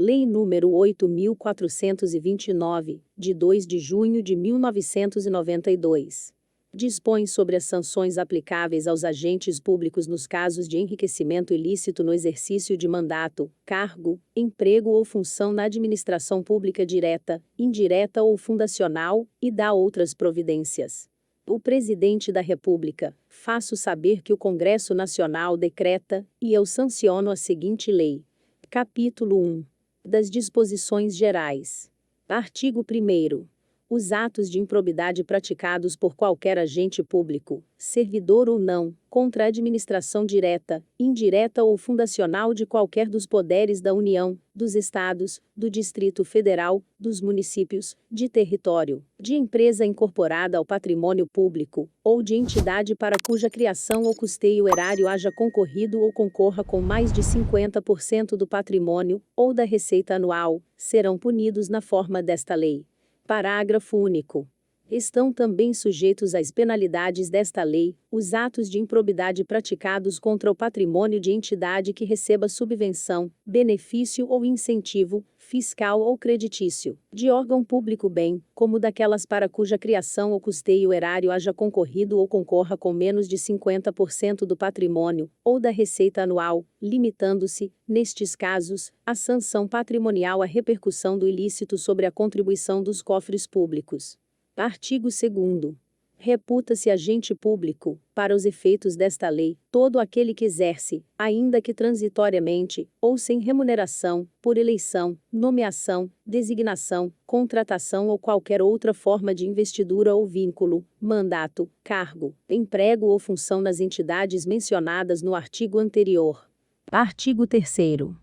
Lei nº 8.429, de 2 de junho de 1992. Dispõe sobre as sanções aplicáveis aos agentes públicos nos casos de enriquecimento ilícito no exercício de mandato, cargo, emprego ou função na administração pública direta, indireta ou fundacional, e dá outras providências. O Presidente da República, faço saber que o Congresso Nacional decreta, e eu sanciono a seguinte lei. Capítulo 1. Das Disposições Gerais. Artigo 1º. Os atos de improbidade praticados por qualquer agente público, servidor ou não, contra a administração direta, indireta ou fundacional de qualquer dos poderes da União, dos Estados, do Distrito Federal, dos municípios, de território, de empresa incorporada ao patrimônio público, ou de entidade para cuja criação ou custeio erário haja concorrido ou concorra com mais de 50% do patrimônio, ou da receita anual, serão punidos na forma desta lei. Parágrafo único. Estão também sujeitos às penalidades desta lei os atos de improbidade praticados contra o patrimônio de entidade que receba subvenção, benefício ou incentivo, fiscal ou creditício, de órgão público bem, como daquelas para cuja criação ou custeio erário haja concorrido ou concorra com menos de 50% do patrimônio, ou da receita anual, limitando-se, nestes casos, a sanção patrimonial à repercussão do ilícito sobre a contribuição dos cofres públicos. Artigo 2º. Reputa-se agente público, para os efeitos desta lei, todo aquele que exerce, ainda que transitoriamente, ou sem remuneração, por eleição, nomeação, designação, contratação ou qualquer outra forma de investidura ou vínculo, mandato, cargo, emprego ou função nas entidades mencionadas no artigo anterior. Artigo 3º.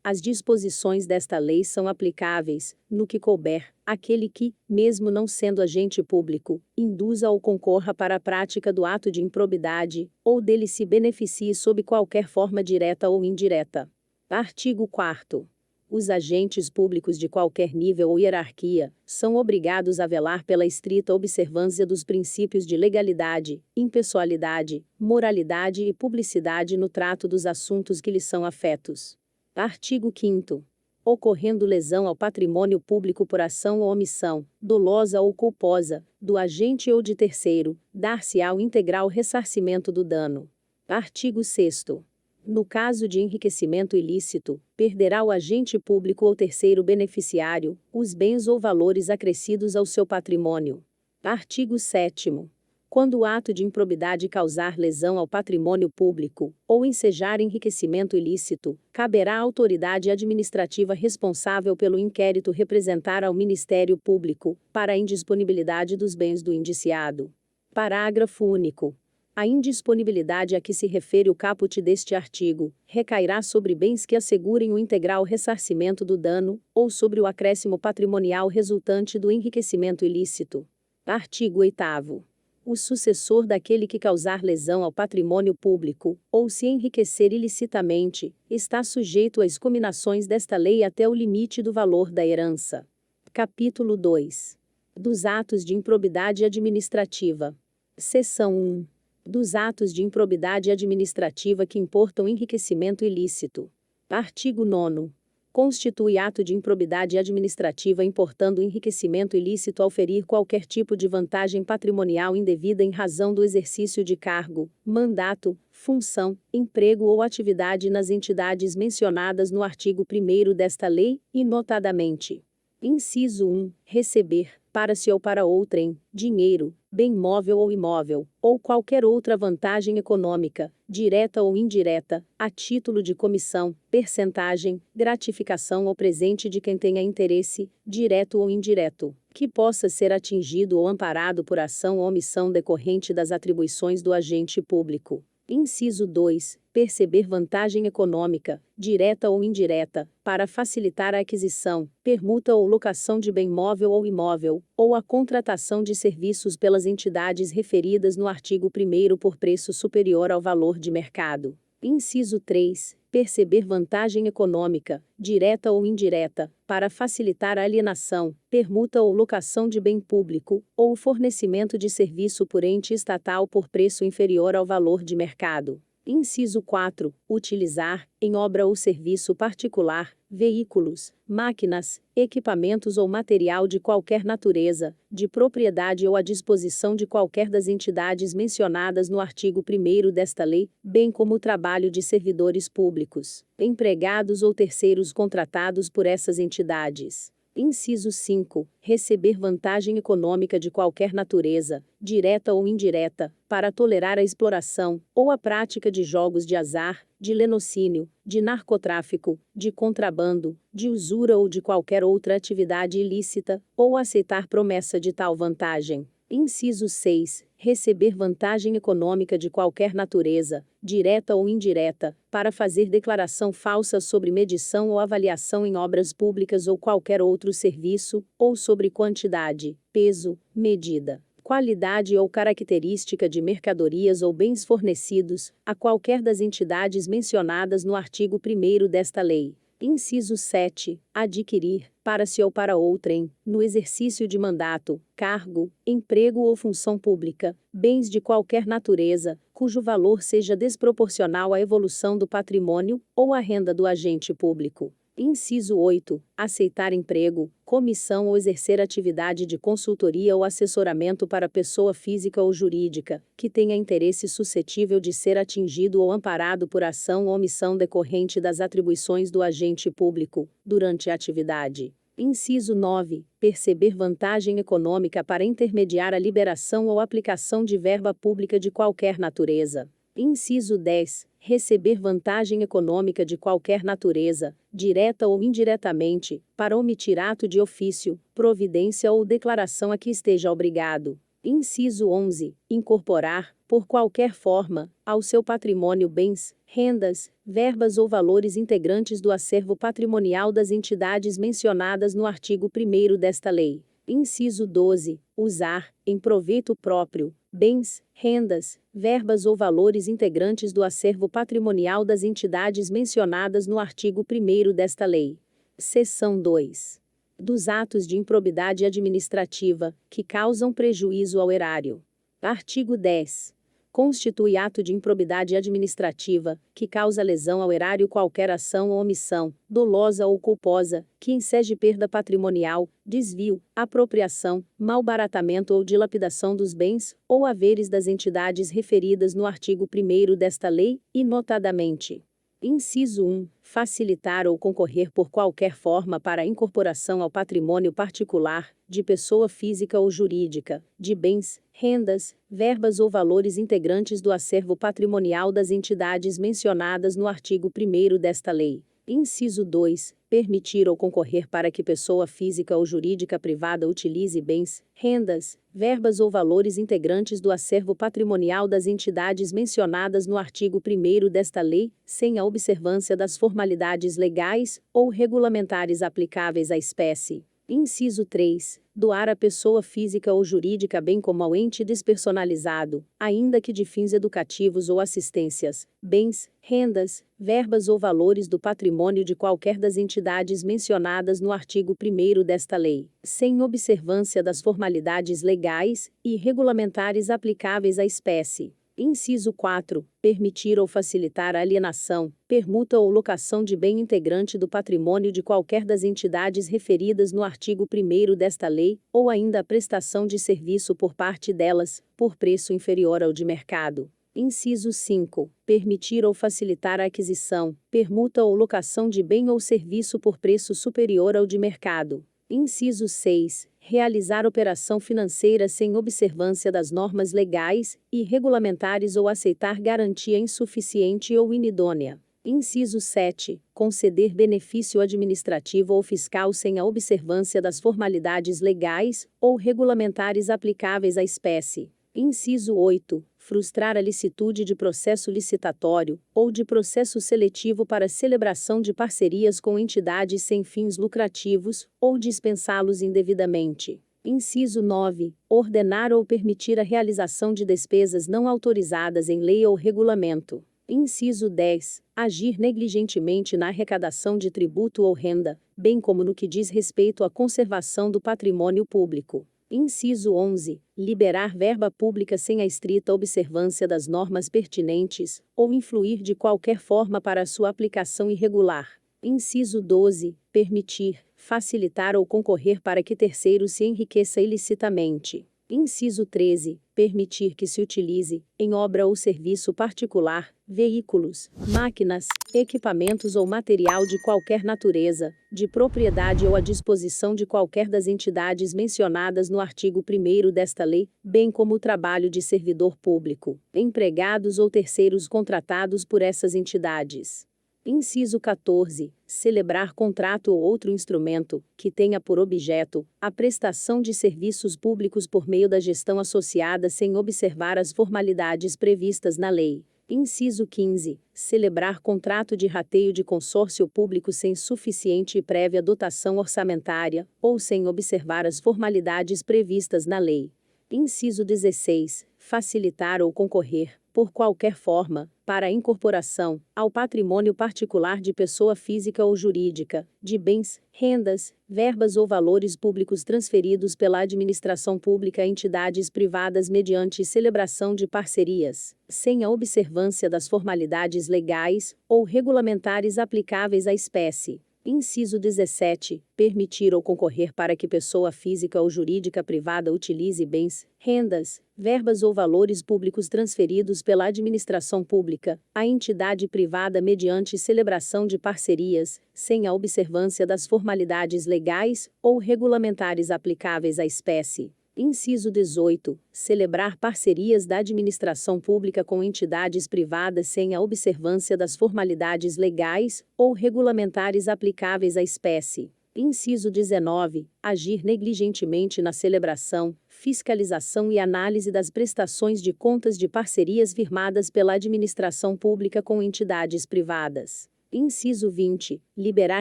As disposições desta lei são aplicáveis, no que couber, àquele que, mesmo não sendo agente público, induza ou concorra para a prática do ato de improbidade, ou dele se beneficie sob qualquer forma direta ou indireta. Artigo 4º. Os agentes públicos de qualquer nível ou hierarquia são obrigados a velar pela estrita observância dos princípios de legalidade, impessoalidade, moralidade e publicidade no trato dos assuntos que lhes são afetos. Artigo 5º. Ocorrendo lesão ao patrimônio público por ação ou omissão, dolosa ou culposa, do agente ou de terceiro, dar-se-á o integral ressarcimento do dano. Artigo 6º. No caso de enriquecimento ilícito, perderá o agente público ou terceiro beneficiário, os bens ou valores acrescidos ao seu patrimônio. Artigo 7º. Quando o ato de improbidade causar lesão ao patrimônio público, ou ensejar enriquecimento ilícito, caberá à autoridade administrativa responsável pelo inquérito representar ao Ministério Público, para a indisponibilidade dos bens do indiciado. Parágrafo único. A indisponibilidade a que se refere o caput deste artigo, recairá sobre bens que assegurem o integral ressarcimento do dano, ou sobre o acréscimo patrimonial resultante do enriquecimento ilícito. Artigo 8º. O sucessor daquele que causar lesão ao patrimônio público, ou se enriquecer ilicitamente, está sujeito às cominações desta lei até o limite do valor da herança. Capítulo 2. Dos atos de improbidade administrativa. Seção 1. Dos atos de improbidade administrativa que importam enriquecimento ilícito. Artigo 9º. Constitui ato de improbidade administrativa importando enriquecimento ilícito ao ferir qualquer tipo de vantagem patrimonial indevida em razão do exercício de cargo, mandato, função, emprego ou atividade nas entidades mencionadas no artigo 1º desta lei, e notadamente: inciso 1. Receber, para si ou para outrem, dinheiro, bem móvel ou imóvel, ou qualquer outra vantagem econômica, direta ou indireta, a título de comissão, percentagem, gratificação ou presente de quem tenha interesse, direto ou indireto, que possa ser atingido ou amparado por ação ou omissão decorrente das atribuições do agente público. Inciso 2. Perceber vantagem econômica, direta ou indireta, para facilitar a aquisição, permuta ou locação de bem móvel ou imóvel, ou a contratação de serviços pelas entidades referidas no artigo 1º por preço superior ao valor de mercado. Inciso 3. Perceber vantagem econômica, direta ou indireta, para facilitar a alienação, permuta ou locação de bem público, ou o fornecimento de serviço por ente estatal por preço inferior ao valor de mercado. Inciso 4. Utilizar, em obra ou serviço particular, veículos, máquinas, equipamentos ou material de qualquer natureza, de propriedade ou à disposição de qualquer das entidades mencionadas no artigo 1º desta lei, bem como o trabalho de servidores públicos, empregados ou terceiros contratados por essas entidades. Inciso 5. Receber vantagem econômica de qualquer natureza, direta ou indireta, para tolerar a exploração, ou a prática de jogos de azar, de lenocínio, de narcotráfico, de contrabando, de usura ou de qualquer outra atividade ilícita, ou aceitar promessa de tal vantagem. Inciso 6. Receber vantagem econômica de qualquer natureza, direta ou indireta, para fazer declaração falsa sobre medição ou avaliação em obras públicas ou qualquer outro serviço, ou sobre quantidade, peso, medida, qualidade ou característica de mercadorias ou bens fornecidos, a qualquer das entidades mencionadas no artigo 1º desta lei. Inciso 7. Adquirir, para si ou para outrem, no exercício de mandato, cargo, emprego ou função pública, bens de qualquer natureza, cujo valor seja desproporcional à evolução do patrimônio, ou à renda do agente público. Inciso 8. Aceitar emprego, comissão ou exercer atividade de consultoria ou assessoramento para pessoa física ou jurídica, que tenha interesse suscetível de ser atingido ou amparado por ação ou omissão decorrente das atribuições do agente público, durante a atividade. Inciso 9. Perceber vantagem econômica para intermediar a liberação ou aplicação de verba pública de qualquer natureza. Inciso 10. Receber vantagem econômica de qualquer natureza, direta ou indiretamente, para omitir ato de ofício, providência ou declaração a que esteja obrigado. Inciso 11. Incorporar, por qualquer forma, ao seu patrimônio bens, rendas, verbas ou valores integrantes do acervo patrimonial das entidades mencionadas no artigo 1º desta lei. Inciso 12. Usar, em proveito próprio, bens, rendas, verbas ou valores integrantes do acervo patrimonial das entidades mencionadas no artigo 1º desta lei. Seção 2. Dos atos de improbidade administrativa, que causam prejuízo ao erário. Artigo 10. Constitui ato de improbidade administrativa, que causa lesão ao erário qualquer ação ou omissão, dolosa ou culposa, que enseje perda patrimonial, desvio, apropriação, malbaratamento ou dilapidação dos bens, ou haveres das entidades referidas no artigo 1º desta lei, e notadamente. Inciso 1. Facilitar ou concorrer por qualquer forma para a incorporação ao patrimônio particular, de pessoa física ou jurídica, de bens, rendas, verbas ou valores integrantes do acervo patrimonial das entidades mencionadas no artigo 1º desta lei. Inciso 2. Permitir ou concorrer para que pessoa física ou jurídica privada utilize bens, rendas, verbas ou valores integrantes do acervo patrimonial das entidades mencionadas no artigo 1º desta lei, sem a observância das formalidades legais ou regulamentares aplicáveis à espécie. Inciso 3. Doar à pessoa física ou jurídica bem como ao ente despersonalizado, ainda que de fins educativos ou assistências, bens, rendas, verbas ou valores do patrimônio de qualquer das entidades mencionadas no artigo 1º desta lei, sem observância das formalidades legais e regulamentares aplicáveis à espécie. Inciso 4. Permitir ou facilitar a alienação, permuta ou locação de bem integrante do patrimônio de qualquer das entidades referidas no artigo 1º desta lei, ou ainda a prestação de serviço por parte delas, por preço inferior ao de mercado. Inciso 5. Permitir ou facilitar a aquisição, permuta ou locação de bem ou serviço por preço superior ao de mercado. Inciso 6. Realizar operação financeira sem observância das normas legais e regulamentares ou aceitar garantia insuficiente ou inidônea. Inciso 7. Conceder benefício administrativo ou fiscal sem a observância das formalidades legais ou regulamentares aplicáveis à espécie. Inciso 8. Frustrar a licitude de processo licitatório, ou de processo seletivo para celebração de parcerias com entidades sem fins lucrativos, ou dispensá-los indevidamente. Inciso 9. Ordenar ou permitir a realização de despesas não autorizadas em lei ou regulamento. Inciso 10. Agir negligentemente na arrecadação de tributo ou renda, bem como no que diz respeito à conservação do patrimônio público. Inciso 11. Liberar verba pública sem a estrita observância das normas pertinentes, ou influir de qualquer forma para sua aplicação irregular. Inciso 12. Permitir, facilitar ou concorrer para que terceiro se enriqueça ilicitamente. Inciso 13. Permitir que se utilize, em obra ou serviço particular, veículos, máquinas, equipamentos ou material de qualquer natureza, de propriedade ou à disposição de qualquer das entidades mencionadas no artigo 1º desta lei, bem como o trabalho de servidor público, empregados ou terceiros contratados por essas entidades. Inciso 14. Celebrar contrato ou outro instrumento, que tenha por objeto a prestação de serviços públicos por meio da gestão associada sem observar as formalidades previstas na lei. Inciso 15. Celebrar contrato de rateio de consórcio público sem suficiente e prévia dotação orçamentária, ou sem observar as formalidades previstas na lei. Inciso 16. Facilitar ou concorrer, por qualquer forma, para a incorporação, ao patrimônio particular de pessoa física ou jurídica, de bens, rendas, verbas ou valores públicos transferidos pela administração pública a entidades privadas mediante celebração de parcerias, sem a observância das formalidades legais ou regulamentares aplicáveis à espécie. Inciso 17. Permitir ou concorrer para que pessoa física ou jurídica privada utilize bens, rendas, verbas ou valores públicos transferidos pela administração pública à entidade privada mediante celebração de parcerias, sem a observância das formalidades legais ou regulamentares aplicáveis à espécie. Inciso 18. Celebrar parcerias da administração pública com entidades privadas sem a observância das formalidades legais ou regulamentares aplicáveis à espécie. Inciso 19. Agir negligentemente na celebração, fiscalização e análise das prestações de contas de parcerias firmadas pela administração pública com entidades privadas. Inciso 20. Liberar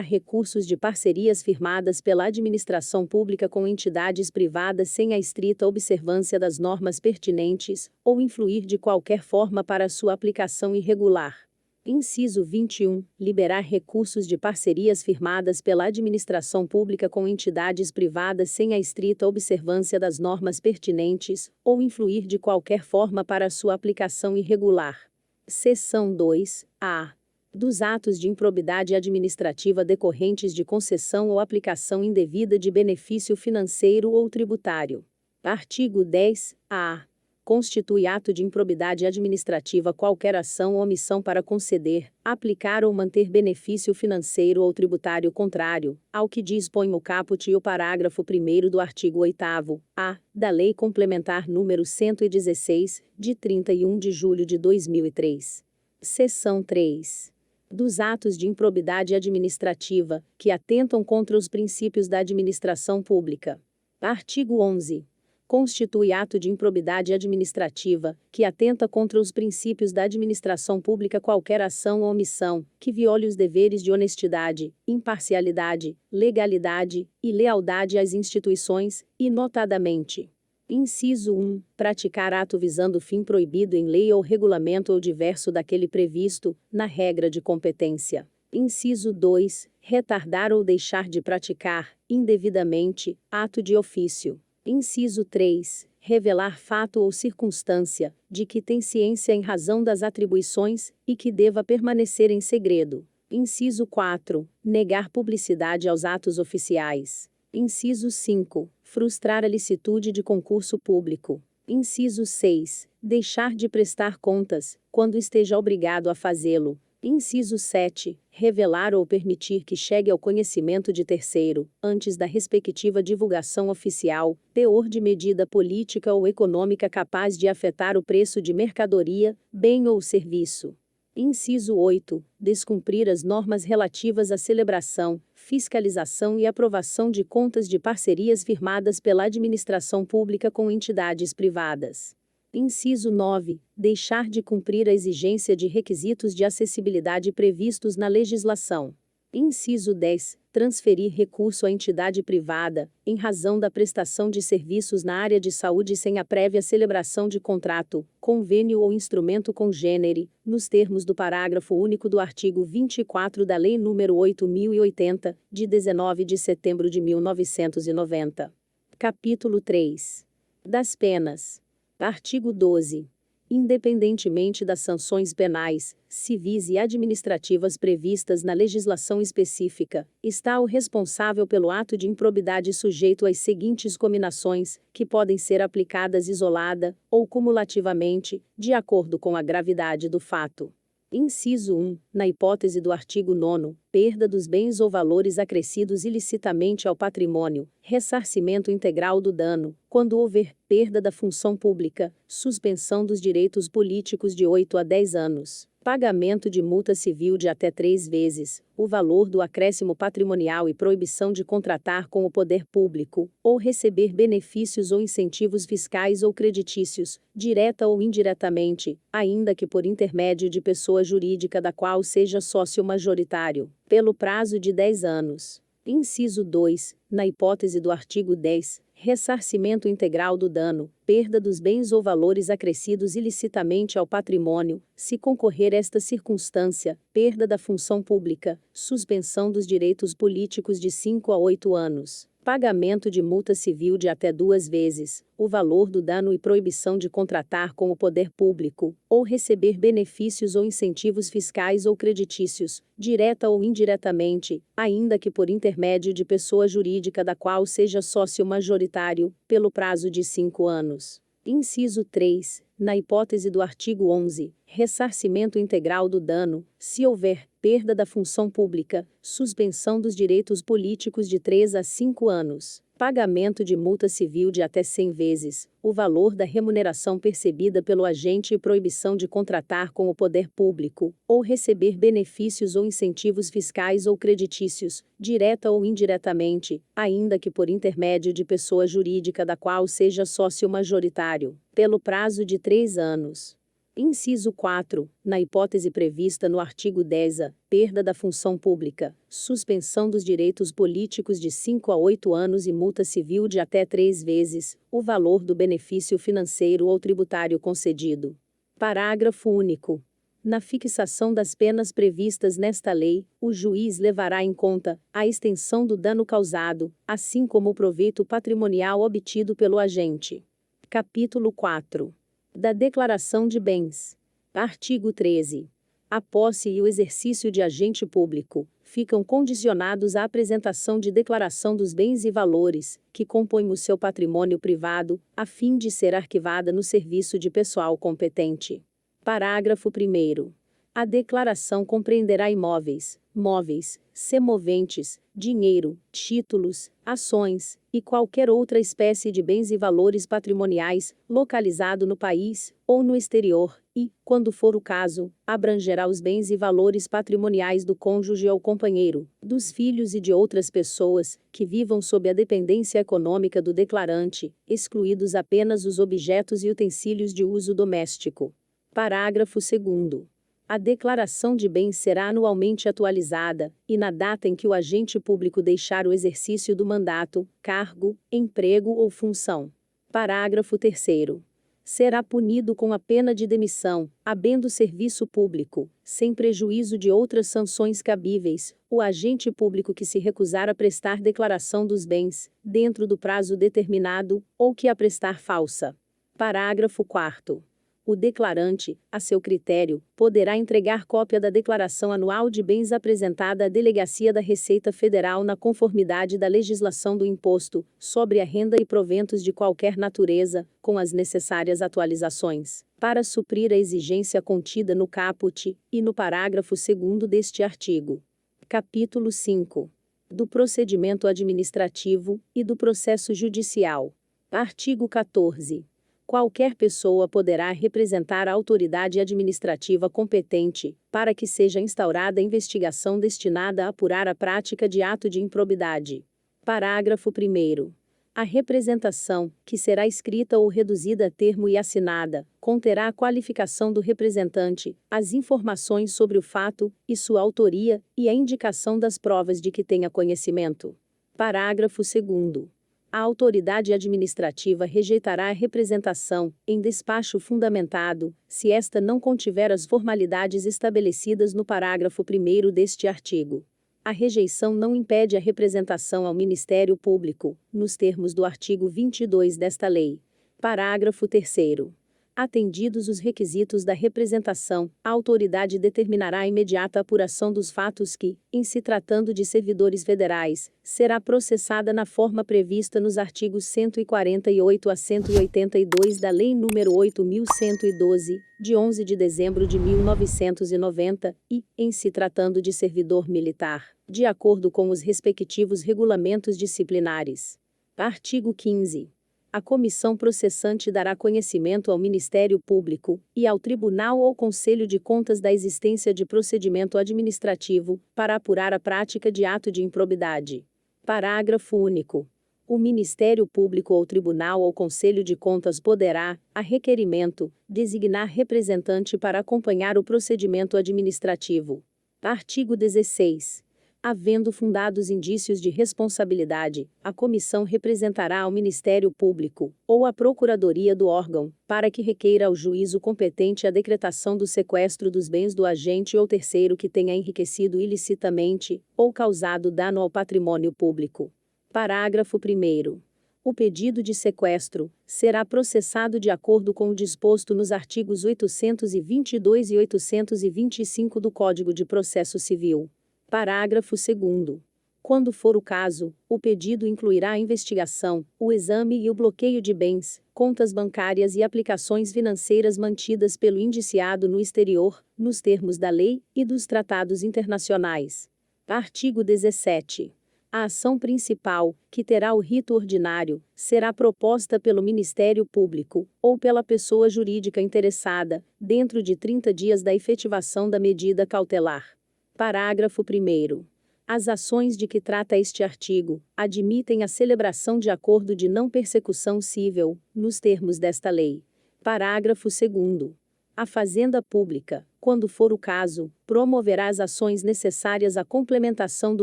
recursos de parcerias firmadas pela administração pública com entidades privadas sem a estrita observância das normas pertinentes, ou influir de qualquer forma para sua aplicação irregular. Inciso 21. Liberar recursos de parcerias firmadas pela administração pública com entidades privadas sem a estrita observância das normas pertinentes, ou influir de qualquer forma para sua aplicação irregular. Seção 2. A. Dos atos de improbidade administrativa decorrentes de concessão ou aplicação indevida de benefício financeiro ou tributário. Artigo 10-A. Constitui ato de improbidade administrativa qualquer ação ou omissão para conceder, aplicar ou manter benefício financeiro ou tributário contrário ao que dispõe o caput e o parágrafo 1º do artigo 8º-A da Lei Complementar nº 116, de 31 de julho de 2003. Seção 3. Dos atos de improbidade administrativa, que atentam contra os princípios da administração pública. Artigo 11. Constitui ato de improbidade administrativa, que atenta contra os princípios da administração pública qualquer ação ou omissão, que viole os deveres de honestidade, imparcialidade, legalidade e lealdade às instituições, e notadamente. Inciso 1. Praticar ato visando fim proibido em lei ou regulamento ou diverso daquele previsto, na regra de competência. Inciso 2. Retardar ou deixar de praticar, indevidamente, ato de ofício. Inciso 3. Revelar fato ou circunstância, de que tem ciência em razão das atribuições, e que deva permanecer em segredo. Inciso 4. Negar publicidade aos atos oficiais. Inciso 5. Frustrar a licitude de concurso público. Inciso 6. Deixar de prestar contas, quando esteja obrigado a fazê-lo. Inciso 7. Revelar ou permitir que chegue ao conhecimento de terceiro, antes da respectiva divulgação oficial, teor de medida política ou econômica capaz de afetar o preço de mercadoria, bem ou serviço. Inciso 8. Descumprir as normas relativas à celebração, fiscalização e aprovação de contas de parcerias firmadas pela administração pública com entidades privadas. Inciso 9. Deixar de cumprir a exigência de requisitos de acessibilidade previstos na legislação. Inciso 10. Transferir recurso à entidade privada, em razão da prestação de serviços na área de saúde sem a prévia celebração de contrato, convênio ou instrumento congênere, nos termos do parágrafo único do artigo 24 da Lei nº 8.080, de 19 de setembro de 1990. Capítulo 3. Das penas. Artigo 12. Independentemente das sanções penais, civis e administrativas previstas na legislação específica, está o responsável pelo ato de improbidade sujeito às seguintes cominações, que podem ser aplicadas isolada ou cumulativamente, de acordo com a gravidade do fato. Inciso 1. Na hipótese do artigo 9º, perda dos bens ou valores acrescidos ilicitamente ao patrimônio, ressarcimento integral do dano, quando houver perda da função pública, suspensão dos direitos políticos de 8 a 10 anos, pagamento de multa civil de até 3 vezes o valor do acréscimo patrimonial e proibição de contratar com o poder público, ou receber benefícios ou incentivos fiscais ou creditícios, direta ou indiretamente, ainda que por intermédio de pessoa jurídica da qual seja sócio majoritário, pelo prazo de 10 anos. Inciso 2. Na hipótese do artigo 10, ressarcimento integral do dano, perda dos bens ou valores acrescidos ilicitamente ao patrimônio, se concorrer esta circunstância, perda da função pública, suspensão dos direitos políticos de 5 a 8 anos, pagamento de multa civil de até 2 vezes o valor do dano e proibição de contratar com o poder público, ou receber benefícios ou incentivos fiscais ou creditícios, direta ou indiretamente, ainda que por intermédio de pessoa jurídica da qual seja sócio majoritário, pelo prazo de 5 anos. Inciso 3. Na hipótese do artigo 11, ressarcimento integral do dano, se houver perda da função pública, suspensão dos direitos políticos de 3 a 5 anos, pagamento de multa civil de até 100 vezes o valor da remuneração percebida pelo agente e proibição de contratar com o poder público, ou receber benefícios ou incentivos fiscais ou creditícios, direta ou indiretamente, ainda que por intermédio de pessoa jurídica da qual seja sócio majoritário, pelo prazo de 3 anos. Inciso 4. Na hipótese prevista no artigo 10A, perda da função pública, suspensão dos direitos políticos de 5 a 8 anos e multa civil de até 3 vezes o valor do benefício financeiro ou tributário concedido. Parágrafo único. Na fixação das penas previstas nesta lei, o juiz levará em conta a extensão do dano causado, assim como o proveito patrimonial obtido pelo agente. Capítulo 4. Da declaração de bens. Artigo 13. A posse e o exercício de agente público ficam condicionados à apresentação de declaração dos bens e valores que compõem o seu patrimônio privado, a fim de ser arquivada no serviço de pessoal competente. Parágrafo 1º. A declaração compreenderá imóveis, móveis, semoventes, dinheiro, títulos, ações e qualquer outra espécie de bens e valores patrimoniais, localizado no país ou no exterior, e, quando for o caso, abrangerá os bens e valores patrimoniais do cônjuge ou companheiro, dos filhos e de outras pessoas que vivam sob a dependência econômica do declarante, excluídos apenas os objetos e utensílios de uso doméstico. Parágrafo 2º. A declaração de bens será anualmente atualizada, e na data em que o agente público deixar o exercício do mandato, cargo, emprego ou função. Parágrafo 3º. Será punido com a pena de demissão, havendo serviço público, sem prejuízo de outras sanções cabíveis, o agente público que se recusar a prestar declaração dos bens, dentro do prazo determinado, ou que a prestar falsa. Parágrafo 4º. O declarante, a seu critério, poderá entregar cópia da declaração anual de bens apresentada à Delegacia da Receita Federal na conformidade da legislação do imposto sobre a renda e proventos de qualquer natureza, com as necessárias atualizações, para suprir a exigência contida no caput e no parágrafo 2º deste artigo. Capítulo 5. Do procedimento administrativo e do processo judicial. Artigo 14. Qualquer pessoa poderá representar a autoridade administrativa competente, para que seja instaurada investigação destinada a apurar a prática de ato de improbidade. Parágrafo 1º. A representação, que será escrita ou reduzida a termo e assinada, conterá a qualificação do representante, as informações sobre o fato e sua autoria, e a indicação das provas de que tenha conhecimento. Parágrafo 2º. A autoridade administrativa rejeitará a representação, em despacho fundamentado, se esta não contiver as formalidades estabelecidas no parágrafo 1º deste artigo. A rejeição não impede a representação ao Ministério Público, nos termos do artigo 22 desta lei. Parágrafo 3º. Atendidos os requisitos da representação, a autoridade determinará a imediata apuração dos fatos que, em se tratando de servidores federais, será processada na forma prevista nos artigos 148 a 182 da Lei nº 8.112, de 11 de dezembro de 1990, e, em se tratando de servidor militar, de acordo com os respectivos regulamentos disciplinares. Artigo 15. A comissão processante dará conhecimento ao Ministério Público e ao Tribunal ou Conselho de Contas da existência de procedimento administrativo para apurar a prática de ato de improbidade. Parágrafo único. O Ministério Público ou Tribunal ou Conselho de Contas poderá, a requerimento, designar representante para acompanhar o procedimento administrativo. Artigo 16. Havendo fundados indícios de responsabilidade, a comissão representará ao Ministério Público, ou à Procuradoria do órgão, para que requeira ao juízo competente a decretação do sequestro dos bens do agente ou terceiro que tenha enriquecido ilicitamente, ou causado dano ao patrimônio público. Parágrafo 1º. O pedido de sequestro será processado de acordo com o disposto nos artigos 822 e 825 do Código de Processo Civil. Parágrafo 2º. Quando for o caso, o pedido incluirá a investigação, o exame e o bloqueio de bens, contas bancárias e aplicações financeiras mantidas pelo indiciado no exterior, nos termos da lei e dos tratados internacionais. Artigo 17. A ação principal, que terá o rito ordinário, será proposta pelo Ministério Público, ou pela pessoa jurídica interessada, dentro de 30 dias da efetivação da medida cautelar. Parágrafo 1º. As ações de que trata este artigo admitem a celebração de acordo de não persecução cível, nos termos desta lei. Parágrafo 2º. A Fazenda Pública, quando for o caso, promoverá as ações necessárias à complementação do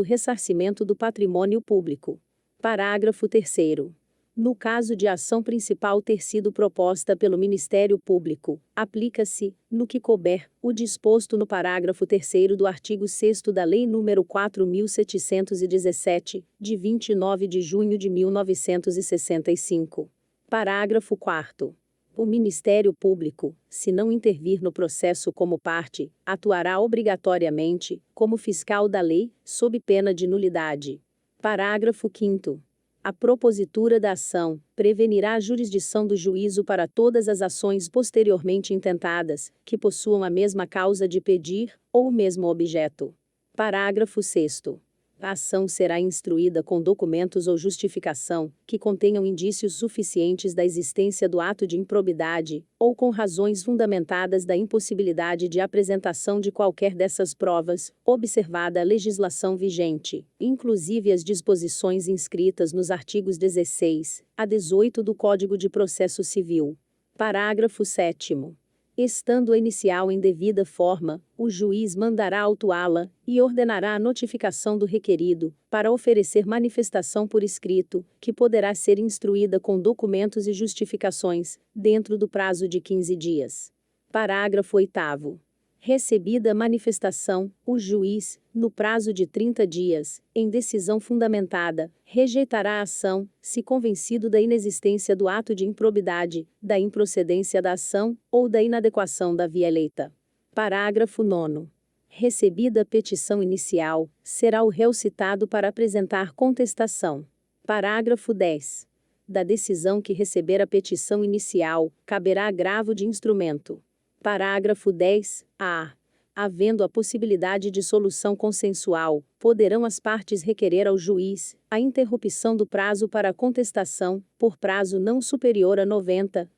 ressarcimento do patrimônio público. Parágrafo 3º. No caso de a ação principal ter sido proposta pelo Ministério Público, aplica-se, no que couber, o disposto no parágrafo 3º do artigo 6º da Lei nº 4.717, de 29 de junho de 1965. Parágrafo 4º. O Ministério Público, se não intervir no processo como parte, atuará obrigatoriamente, como fiscal da lei, sob pena de nulidade. Parágrafo 5º. A propositura da ação prevenirá a jurisdição do juízo para todas as ações posteriormente intentadas, que possuam a mesma causa de pedir, ou o mesmo objeto. Parágrafo 6º. A ação será instruída com documentos ou justificação, que contenham indícios suficientes da existência do ato de improbidade, ou com razões fundamentadas da impossibilidade de apresentação de qualquer dessas provas, observada a legislação vigente, inclusive as disposições inscritas nos artigos 16 a 18 do Código de Processo Civil. Parágrafo 7º. Estando a inicial em devida forma, o juiz mandará autuá-la e ordenará a notificação do requerido, para oferecer manifestação por escrito, que poderá ser instruída com documentos e justificações, dentro do prazo de 15 dias. Parágrafo 8º. Recebida a manifestação, o juiz, no prazo de 30 dias, em decisão fundamentada, rejeitará a ação, se convencido da inexistência do ato de improbidade, da improcedência da ação, ou da inadequação da via eleita. Parágrafo 9º. Recebida a petição inicial, será o réu citado para apresentar contestação. Parágrafo 10. Da decisão que receber a petição inicial, caberá agravo de instrumento. Parágrafo 10-A. Havendo a possibilidade de solução consensual, poderão as partes requerer ao juiz a interrupção do prazo para a contestação, por prazo não superior a 90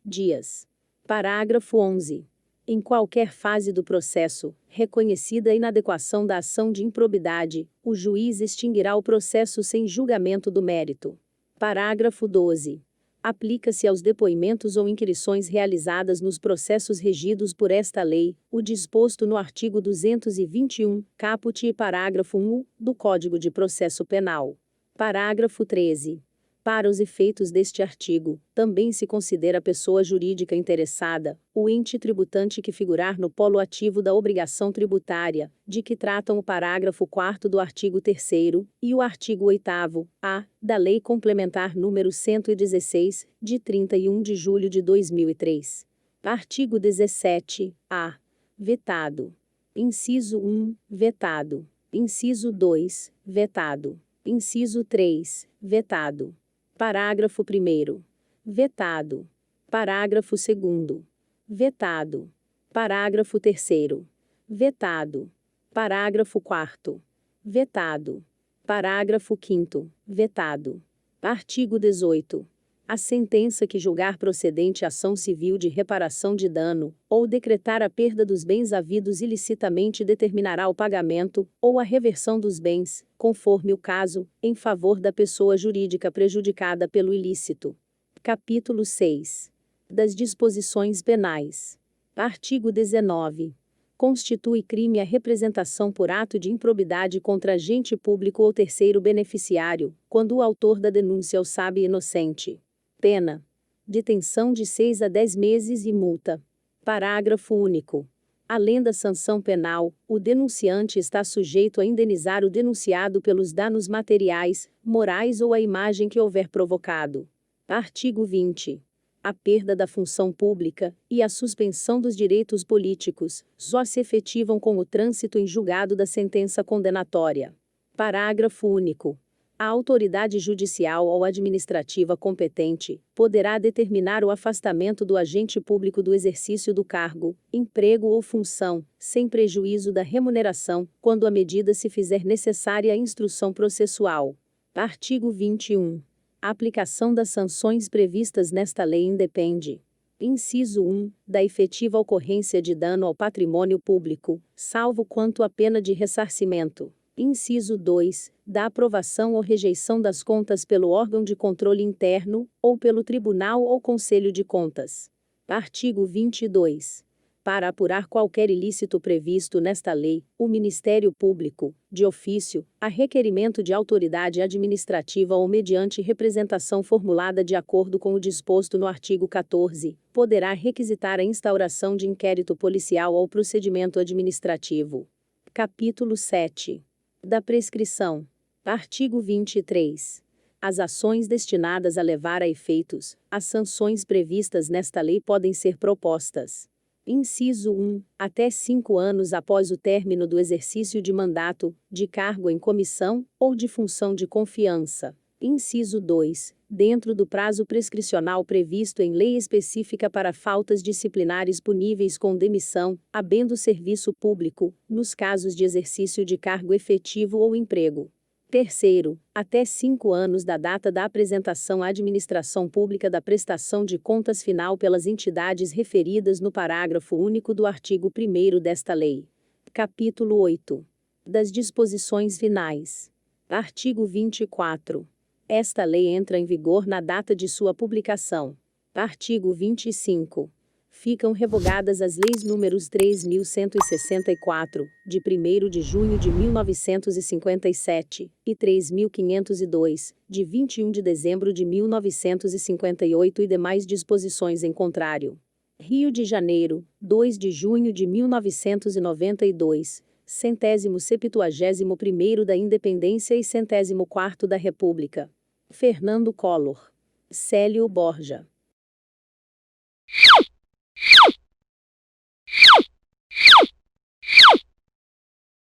dias. Parágrafo 11. Em qualquer fase do processo, reconhecida a inadequação da ação de improbidade, o juiz extinguirá o processo sem julgamento do mérito. Parágrafo 12. Aplica-se aos depoimentos ou inquirições realizadas nos processos regidos por esta lei, o disposto no artigo 221, caput e parágrafo 1, do Código de Processo Penal. Parágrafo 13. Para os efeitos deste artigo, também se considera pessoa jurídica interessada o ente tributante que figurar no polo ativo da obrigação tributária, de que tratam o parágrafo 4º do artigo 3º e o artigo 8º-A da Lei Complementar nº 116, de 31 de julho de 2003. Artigo 17-A. Vetado. Inciso 1, vetado. Inciso 2, vetado. Inciso 3, vetado. Parágrafo 1º. Vetado. Parágrafo 2º. Vetado. Parágrafo 3º. Vetado. Parágrafo 4º. Vetado. Parágrafo 5º. Vetado. Artigo 18. A sentença que julgar procedente ação civil de reparação de dano, ou decretar a perda dos bens havidos ilicitamente determinará o pagamento, ou a reversão dos bens, conforme o caso, em favor da pessoa jurídica prejudicada pelo ilícito. Capítulo 6. Das disposições penais. Artigo 19. Constitui crime a representação por ato de improbidade contra agente público ou terceiro beneficiário, quando o autor da denúncia o sabe inocente. Pena: detenção de 6 a 10 meses e multa. Parágrafo único. Além da sanção penal, o denunciante está sujeito a indenizar o denunciado pelos danos materiais, morais ou a imagem que houver provocado. Artigo 20. A perda da função pública e a suspensão dos direitos políticos só se efetivam com o trânsito em julgado da sentença condenatória. Parágrafo único. A autoridade judicial ou administrativa competente poderá determinar o afastamento do agente público do exercício do cargo, emprego ou função, sem prejuízo da remuneração, quando a medida se fizer necessária à instrução processual. Artigo 21. A aplicação das sanções previstas nesta lei independe: inciso 1, da efetiva ocorrência de dano ao patrimônio público, salvo quanto à pena de ressarcimento. Inciso 2, da aprovação ou rejeição das contas pelo órgão de controle interno, ou pelo Tribunal ou Conselho de Contas. Artigo 22. Para apurar qualquer ilícito previsto nesta lei, o Ministério Público, de ofício, a requerimento de autoridade administrativa ou mediante representação formulada de acordo com o disposto no artigo 14, poderá requisitar a instauração de inquérito policial ou procedimento administrativo. Capítulo 7. Da prescrição. Artigo 23. As ações destinadas a levar a efeitos as sanções previstas nesta lei podem ser propostas. Inciso 1. Até 5 anos após o término do exercício de mandato, de cargo em comissão, ou de função de confiança. Inciso 2. Dentro do prazo prescricional previsto em lei específica para faltas disciplinares puníveis com demissão, habendo serviço público, nos casos de exercício de cargo efetivo ou emprego. Terceiro, até 5 anos da data da apresentação à administração pública da prestação de contas final pelas entidades referidas no parágrafo único do artigo 1º desta lei. Capítulo 8. Das disposições finais. Artigo 24. Esta lei entra em vigor na data de sua publicação. Artigo 25. Ficam revogadas as leis números 3.164, de 1º de junho de 1957, e 3.502, de 21 de dezembro de 1958 e demais disposições em contrário. Rio de Janeiro, 2 de junho de 1992, 171º da Independência e 104º da República. Fernando Collor. Célio Borja.